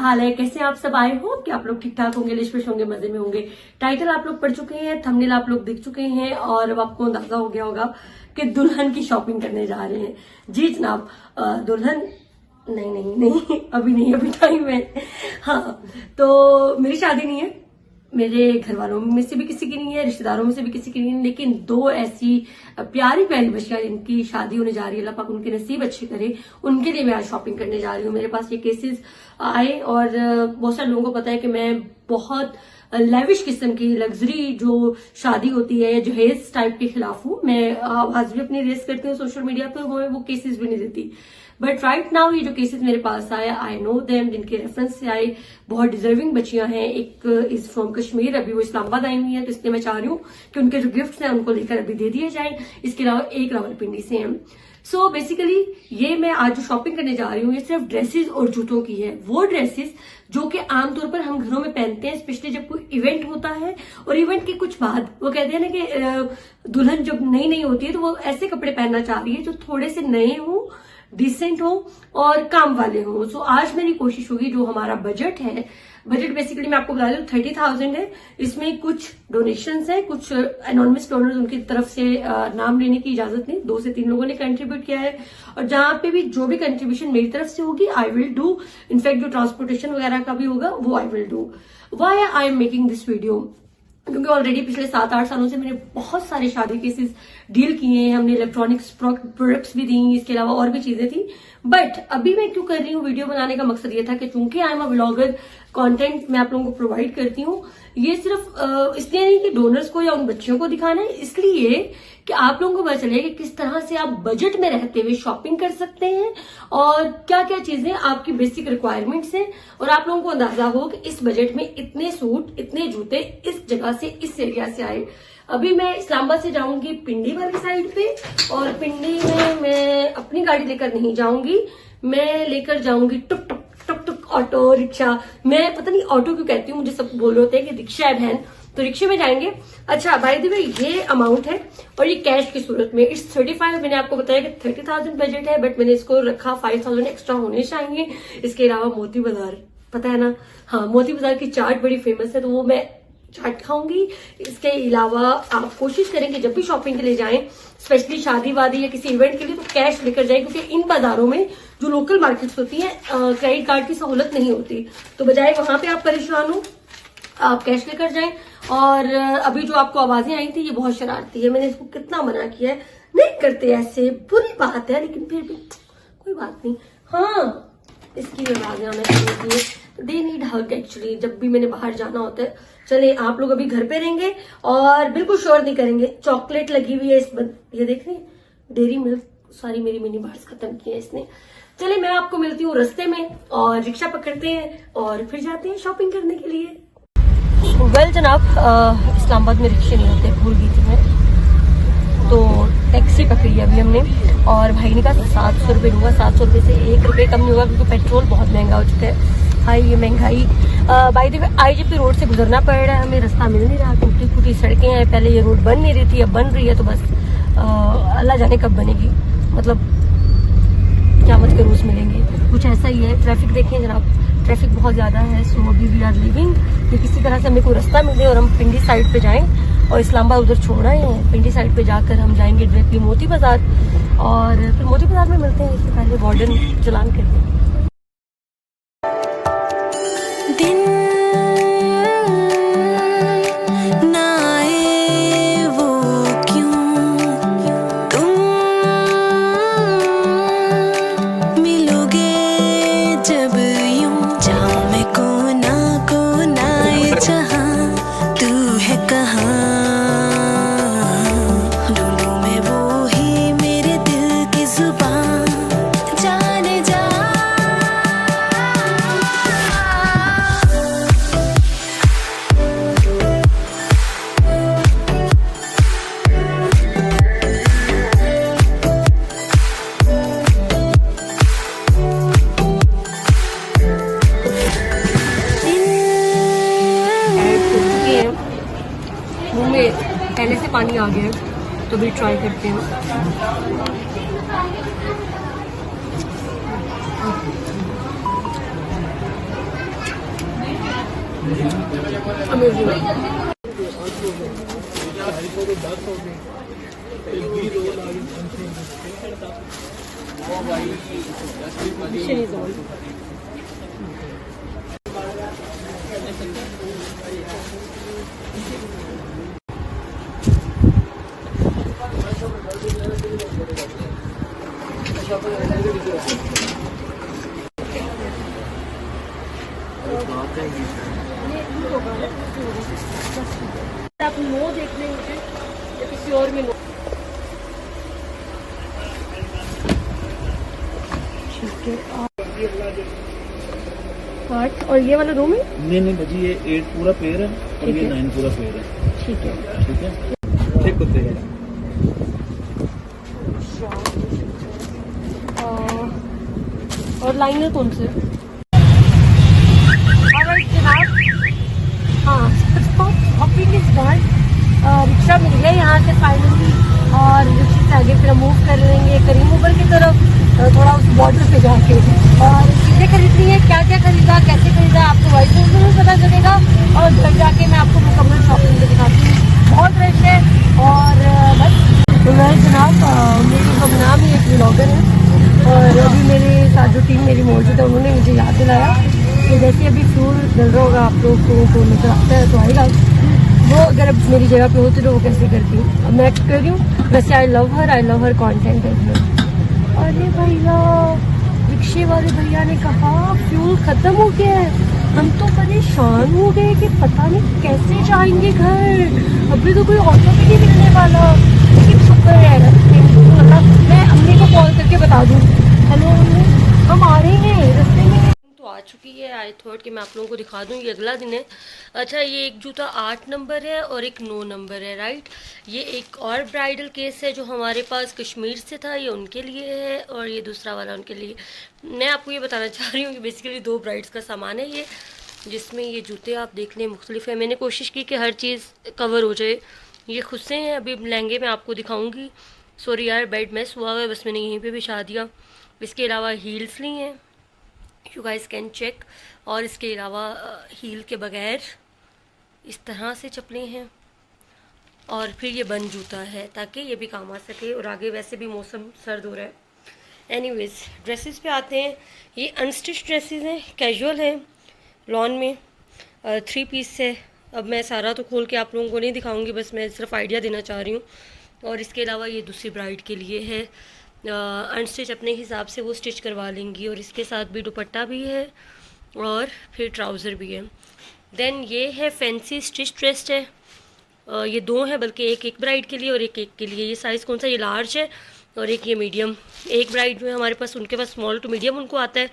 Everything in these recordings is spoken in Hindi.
हाल है, कैसे आप सब आए हो कि आप लोग ठीक ठाक होंगे, लिश होंगे, मजे में होंगे। टाइटल आप लोग पढ़ चुके हैं, थंबनेल आप लोग देख चुके हैं और अब आपको अंदाजा हो गया होगा कि दुल्हन की शॉपिंग करने जा रहे हैं। जी जनाब, दुल्हन नहीं अभी नहीं, अभी टाइम है। हाँ, तो मेरी शादी नहीं है, मेरे घर वालों में से भी किसी की नहीं है, रिश्तेदारों में से भी किसी की नहीं है, लेकिन दो ऐसी प्यारी प्यारी बच्चियां जिनकी शादी होने जा रही है, अल्लाह पाक उनके नसीब अच्छे करे, उनके लिए मैं आज शॉपिंग करने जा रही हूँ। मेरे पास ये केसेस आए और बहुत सारे लोगों को पता है कि मैं बहुत लेविश किस्म की लग्जरी जो शादी होती है, जहेज टाइप के खिलाफ हूँ। मैं आवाज भी अपनी रेस करती हूँ सोशल मीडिया पे, वो केसेस भी नहीं देती। बट राइट नाउ ये जो केसेस मेरे पास आए, आई नो देम, जिनके रेफरेंस से आए, बहुत डिजर्विंग बच्चियां हैं। एक इज फ्रॉम कश्मीर, अभी वो इस्लामाबाद आई हुई है, तो इसलिए मैं चाह रही हूँ कि उनके जो गिफ्ट्स हैं उनको लेकर अभी दे दिए जाएं। इसके अलावा एक रावलपिंडी से हैं। सो बेसिकली ये मैं आज जो शॉपिंग करने जा रही हूँ ये सिर्फ ड्रेसेस और जूतों की है। वो ड्रेसेस जो कि आमतौर पर हम घरों में पहनते हैं, स्पेशली जब कोई इवेंट होता है और इवेंट के कुछ बाद वो कहते हैं ना कि दुल्हन जब नई नई होती है तो वो ऐसे कपड़े पहनना चाह रही है जो थोड़े से नए हों, डिसेंट हो और काम वाले हो। सो आज मेरी कोशिश होगी, जो हमारा बजट है, बजट बेसिकली मैं आपको बता दूं 30,000 है। इसमें कुछ डोनेशंस है, कुछ एनोनिमस डोनर्स, उनकी तरफ से नाम लेने की इजाजत नहीं, 2 से 3 लोगों ने कंट्रीब्यूट किया है और जहां पे भी जो भी कंट्रीब्यूशन मेरी तरफ से होगी आई विल डू। इनफैक्ट जो ट्रांसपोर्टेशन वगैरह का भी होगा वो I will do. Why I am making this video, क्योंकि ऑलरेडी पिछले 7-8 सालों से मैंने बहुत सारे शादी केसेस डील किए हैं, हमने इलेक्ट्रॉनिक्स प्रोडक्ट्स भी दी, इसके अलावा और भी चीजें थी। बट अभी मैं क्यों कर रही हूँ, वीडियो बनाने का मकसद ये था कि चूंकि I am a vlogger, content मैं आप लोगों को प्रोवाइड करती हूँ, ये सिर्फ इसलिए नहीं कि डोनर्स को या उन बच्चियों को दिखाना है, इसलिए कि आप लोगों को पता चले कि किस तरह से आप बजट में रहते हुए शॉपिंग कर सकते हैं और क्या क्या चीजें आपकी बेसिक रिक्वायरमेंट्स हैं, और आप लोगों को अंदाजा हो कि इस बजट में इतने सूट, इतने जूते इस जगह से, इस एरिया से आए। अभी मैं इस्लामाबाद से जाऊंगी पिंडी वाली साइड पे, और पिंडी में मैं अपनी गाड़ी लेकर नहीं जाऊंगी, मैं लेकर जाऊंगी टुक टुक टुक टुक, ऑटो, रिक्शा। मैं पता नहीं ऑटो क्यों कहती हूँ, मुझे सब बोल रहे होते हैं कि रिक्शा है बहन, तो रिक्शे में जाएंगे। अच्छा, बाय द वे ये अमाउंट है और ये कैश की सूरत में इट्स 35। मैंने आपको बताया कि 30,000 बजट है, बट मैंने इसको रखा 5,000 एक्स्ट्रा होने चाहिए। इसके अलावा मोती बाजार, पता है ना, हाँ, मोती बाजार की चाट बड़ी फेमस है, तो वो मैं चाट खाऊंगी। इसके अलावा आप कोशिश करें कि जब भी शॉपिंग के लिए जाएं, स्पेशली शादी वादी या किसी इवेंट के लिए, तो कैश लेकर जाएं, क्योंकि इन बाजारों में जो लोकल मार्केट्स होती हैं क्रेडिट कार्ड की सहूलत नहीं होती, तो बजाय वहां पे आप परेशान हो, आप कैश लेकर जाएं। और अभी जो आपको आवाजें आई थी ये बहुत शरारती है, मैंने इसको कितना मना किया है, नहीं करते ऐसे, बुरी बात है, लेकिन फिर भी कोई बात नहीं। हाँ, इसकी आवाजें आना शुरू की, दे नीड हग एक्चुअली, जब भी मैंने बाहर जाना होता है। चले, आप लोग अभी घर पे रहेंगे और बिल्कुल शोर नहीं करेंगे। चॉकलेट लगी हुई है ये देख रही, डेयरी मिल्क, सारी मेरी मिनी बार्स खत्म की है इसने। चले, मैं आपको मिलती हूँ रास्ते में और रिक्शा पकड़ते हैं और फिर जाते हैं शॉपिंग करने के लिए। वेल जनाब, इस्लामाबाद में रिक्शे नहीं होते, भूल गई थी मैं, तो टैक्सी पकड़ी है अभी हमने, और भाई ने कहा 700 रुपये दूंगा, 700 रुपये से 1 रुपये कम नहीं होगा, क्योंकि पेट्रोल बहुत महंगा हो चुका है। हाई ये महंगाई। By the way IGP road से गुजरना पड़ रहा है, हमें रास्ता मिल नहीं रहा, टूटी फूटी सड़कें हैं, पहले ये रोड बन नहीं रही थी, अब बन रही है, तो बस अल्लाह जाने कब बनेगी, मतलब क़यामत के रोज मिलेंगे, कुछ ऐसा ही है। ट्रैफिक देखें जनाब, ट्रैफिक बहुत ज्यादा है। सो अभी वी आर लिविंग, ये किसी तरह से हमें कोई रास्ता मिले और हम पिंडी साइड पे जाएं, और इस्लामाबाद उधर छोड़ना ही है। पिंडी साइड पे जाकर हम जाएंगे डायरेक्टली मोती बाजार, और फिर मोती बाजार में मिलते हैं। इससे पहले वार्डन चलान करते हैं। मुंह में पहले से पानी आ गया है, तो भी ट्राई करते हैं। आप नो देख लेंगे या किसी और में नो। ठीक है, 8 और ये वाला रूम है? नहीं बजी, ये 8 पूरा पेयर है और ये 9 पूरा पेयर है। ठीक है ठीक कुत्ते का। और लाइनर कौन से? जनाब, हाँ, शॉपिंग इज डन। रिक्शा मिल गया यहाँ से फाइनली, और रिक्शे से आगे फिर मूव कर लेंगे करीम ऊपर की तरफ, थोड़ा उस बॉर्डर पे जाके। और चीज़ें खरीदनी है, क्या क्या खरीदा, कैसे खरीदा, आपको वॉइस में भी पता चलेगा, और घर जाके मैं आपको मुकम्मल शॉपिंग भी दिखाती हूँ। बहुत रश है। और बस तो मैं जनाब, मेरी नाम ही एक ब्लॉगर है, और अभी मेरे साथ जो टीम मेरी मौजूद है उन्होंने मुझे याद दिलाया कि जैसे अभी फ्यूल डल रहा होगा, आप लोगों को नजर आता है तो आएगा वो, अगर अब मेरी जगह पे होती तो वो कैसे करती हूँ। अब मैं कर रही हूँ वैसे। आई लव हर कंटेंट है। अरे भैया, रिक्शे वाले भैया ने कहा फ्यूल खत्म हो गया है। हम तो परेशान हो गए कि पता नहीं कैसे जाएंगे घर, अभी तो कोई ऑटो भी नहीं मिलने वाला। लेकिन शुक्र है, मैं अम्मी को कॉल करके बता दूँ, हेलो हम आ रहे हैं रास्ते में। तो आ चुकी है। आई थॉट कि मैं आप लोगों को दिखा दूँ, ये अगला दिन है। अच्छा, ये एक जूता 8 नंबर है और एक 9 नंबर है, राइट। ये एक और ब्राइडल केस है जो हमारे पास कश्मीर से था, ये उनके लिए है, और ये दूसरा वाला उनके लिए। मैं आपको ये बताना चाह रही हूँ कि बेसिकली 2 ब्राइड्स का सामान है ये, जिसमें ये जूते आप देख लें मुख्तलिफ है। मैंने कोशिश की कि हर चीज़ कवर हो जाए। ये खुद से हैं, अभी लहंगे मैं आपको दिखाऊँगी। सॉरी यार, बेड मैस हुआ हुआ है, बस मैंने यहीं पे बिछा दिया। इसके अलावा हील्स ली हैं, यू गाइस कैन चेक। और इसके अलावा हील के बगैर इस तरह से चप्पलें हैं, और फिर ये बंद जूता है ताकि ये भी काम आ सके, और आगे वैसे भी मौसम सर्द हो रहा है। एनीवेज, ड्रेसेस पे आते हैं। ये अनस्टिच ड्रेसेस हैं, कैजुअल हैं, लॉन में 3 पीस है। अब मैं सारा तो खोल के आप लोगों को नहीं दिखाऊंगी, बस मैं सिर्फ आइडिया देना चाह रही हूँ। और इसके अलावा ये दूसरी ब्राइड के लिए है, अनस्टिच अपने हिसाब से वो स्टिच करवा लेंगी, और इसके साथ भी दुपट्टा भी है और फिर ट्राउज़र भी है। देन ये है फैंसी स्टिच ड्रेस है, ये 2 हैं, बल्कि एक ब्राइड के लिए और एक के लिए। ये साइज़ कौन सा, ये लार्ज है और एक ये मीडियम। एक ब्राइड जो है हमारे पास, उनके पास स्मॉल टू मीडियम उनको आता है,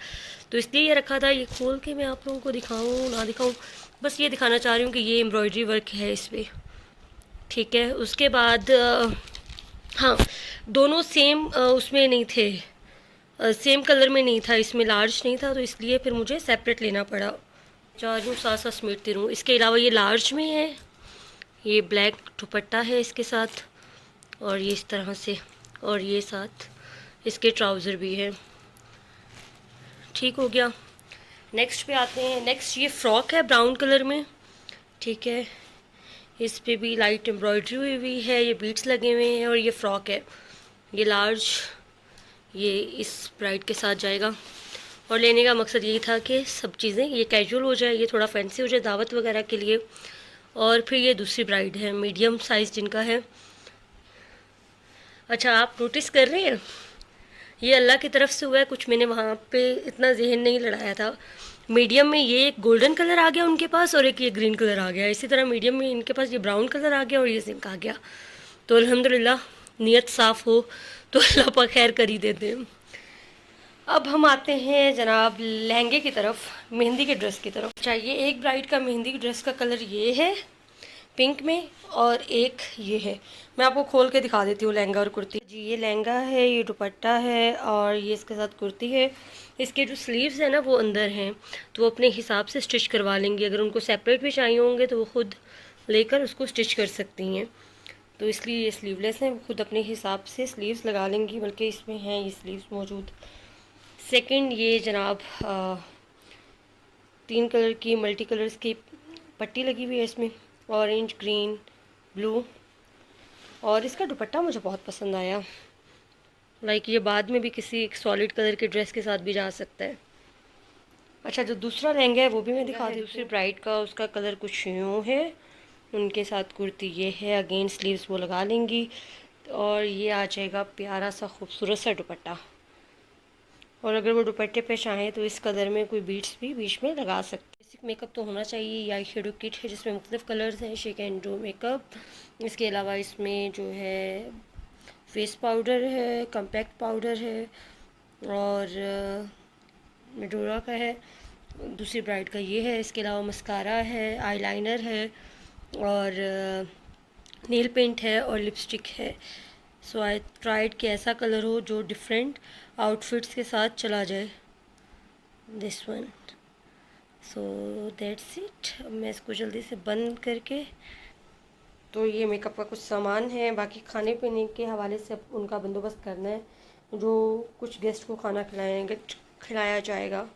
तो इसलिए ये रखा था। ये खोल के मैं आप लोगों को दिखाऊँ ना दिखाऊँ, बस ये दिखाना चाह रही हूँ कि ये एम्ब्रॉयडरी वर्क है इस पर, ठीक है। उसके बाद हाँ, दोनों सेम उसमें नहीं थे, सेम कलर में नहीं था, इसमें लार्ज नहीं था, तो इसलिए फिर मुझे सेपरेट लेना पड़ा। चाह रही हूँ साथ साथ समेटती रहूँ। इसके अलावा ये लार्ज में है, ये ब्लैक दुपट्टा है इसके साथ, और ये इस तरह से, और ये साथ इसके ट्राउज़र भी है। ठीक हो गया। नेक्स्ट पे आते हैं। नेक्स्ट ये फ्रॉक है ब्राउन कलर में, ठीक है। इस पे भी लाइट एम्ब्रॉयडरी हुई हुई है, ये बीट्स लगे हुए हैं, और ये फ्रॉक है, ये लार्ज, ये इस ब्राइड के साथ जाएगा। और लेने का मकसद यही था कि सब चीज़ें ये कैजुअल हो जाए, ये थोड़ा फैंसी हो जाए दावत वगैरह के लिए। और फिर ये दूसरी ब्राइड है, मीडियम साइज़ जिनका है। अच्छा, आप नोटिस कर रहे हैं, ये अल्लाह की तरफ से हुआ है कुछ, मैंने वहाँ पे इतना जहन नहीं लड़ाया था। मीडियम में ये एक गोल्डन कलर आ गया उनके पास, और एक ये ग्रीन कलर आ गया। इसी तरह मीडियम में इनके पास ये ब्राउन कलर आ गया और ये जिंक आ गया। तो अल्हम्दुलिल्लाह, नियत साफ़ हो तो अल्लाह पर खैर कर ही देते हैं। अब हम आते हैं जनाब लहंगे की तरफ, मेहंदी के ड्रेस की तरफ। चाहिए एक ब्राइड का मेहंदी की ड्रेस का कलर ये है पिंक में, और एक ये है। मैं आपको खोल के दिखा देती हूँ लहंगा और कुर्ती। जी, ये लहंगा है, ये दुपट्टा है, और ये इसके साथ कुर्ती है। इसके जो स्लीव्स हैं ना वो अंदर हैं, तो वो अपने हिसाब से स्टिच करवा लेंगी। अगर उनको सेपरेट भी चाहिए होंगे तो वो खुद लेकर उसको स्टिच कर सकती हैं। तो इसलिए ये स्लीवलेस हैं, वो खुद अपने हिसाब से स्लीव्स लगा लेंगी, बल्कि इसमें हैं ये स्लीव्स मौजूद। सेकंड, ये जनाब 3 कलर की मल्टी कलर्स की पट्टी लगी हुई है इसमें, ऑरेंज, ग्रीन, ब्लू। और इसका दुपट्टा मुझे बहुत पसंद आया। लाइक ये बाद में भी किसी एक सॉलिड कलर के ड्रेस के साथ भी जा सकता है। अच्छा, जो दूसरा लहंगा है वो भी मैं दिखा दूँ। दूसरी ब्राइड का उसका कलर कुछ यूँ है, उनके साथ कुर्ती ये है, अगेन स्लीव्स वो लगा लेंगी और ये आ जाएगा प्यारा सा खूबसूरत सा दुपट्टा। और अगर वो दुपट्टे पे चाहें तो इस कलर में कोई बीट्स भी बीच में लगा सकते हैं। बेसिक मेकअप तो होना चाहिए। ये आई शेडो किट है जिसमें मुख्तलिफ कलर्स हैं, शी कैन डू मेकअप। इसके अलावा इसमें जो है फेस पाउडर है, कॉम्पैक्ट पाउडर है और मेडोरा का है, दूसरी ब्राइड का ये है। इसके अलावा मस्कारा है, आईलाइनर है और नेल पेंट है और लिपस्टिक है। सो आई ट्राइड कि ऐसा कलर हो जो डिफरेंट आउटफिट्स के साथ चला जाए, this one. So that's it. अब मैं इसको जल्दी से बंद करके, तो ये मेकअप का कुछ सामान है। बाकी खाने पीने के हवाले से अब उनका बंदोबस्त करना है, जो कुछ गेस्ट को खाना खिलाया जाएगा।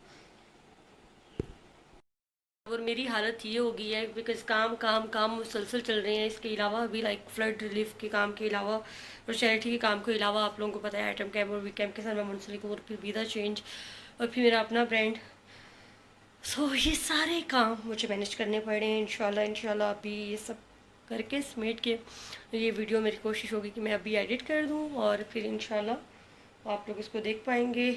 और मेरी हालत ये हो गई है बिकॉज काम काम काम मुसलसल चल रहे हैं। इसके अलावा अभी लाइक फ्लड रिलीफ के काम के अलावा और चैरिटी के काम के अलावा आप लोगों को पता है आइटम कैम्प और वीक कैम्प के साथ मैं मुंसलिक हूँ, और फिर वीदा चेंज और फिर मेरा अपना ब्रांड। सो ये सारे काम मुझे मैनेज करने पड़े हैं। इंशाल्लाह अभी ये सब करके समेट के ये वीडियो मेरी कोशिश होगी कि मैं अभी एडिट कर दूँ और फिर इंशाल्लाह आप लोग इसको देख पाएंगे।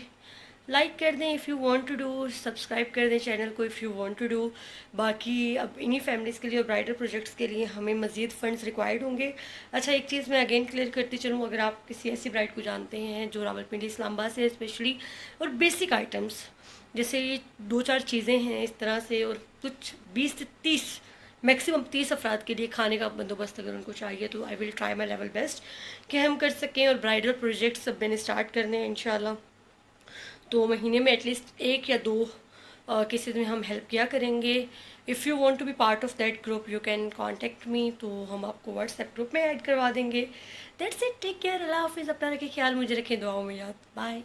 लाइक कर दें if you want to do, subscribe कर दें चैनल को if you want to do. बाकी अब इन्हीं फैमिलीज़ के लिए और ब्राइडल प्रोजेक्ट्स के लिए हमें मज़ीद फ़ंड्स रिक्वायर्ड होंगे। अच्छा, एक चीज़ मैं अगेन क्लियर करती चलूँ, अगर आप किसी ऐसी ब्राइड को जानते हैं जो रावलपिंडी इस्लामाबाद से स्पेशली, और बेसिक आइटम्स जैसे ये 2-4 चीज़ें हैं इस तरह से, और कुछ 20 से 30 मैक्सिमम 30 अफराद के लिए खाने का बंदोबस्त अगर उनको चाहिए तो I will try my level best कि हम कर सकें। और ब्राइडल प्रोजेक्ट्स सब मैंने स्टार्ट करने हैं इंशाल्लाह, तो महीने में एटलीस्ट 1 या 2 केसेस में हम हेल्प किया करेंगे। If you want to be part of that group you can contact me, तो हम आपको व्हाट्सएप ग्रुप में ऐड करवा देंगे। दैट्स इट, टेक केयर, अल्लाह हाफिज़, अपना रखें ख्याल, मुझे रखें दुआओं में याद, बाय।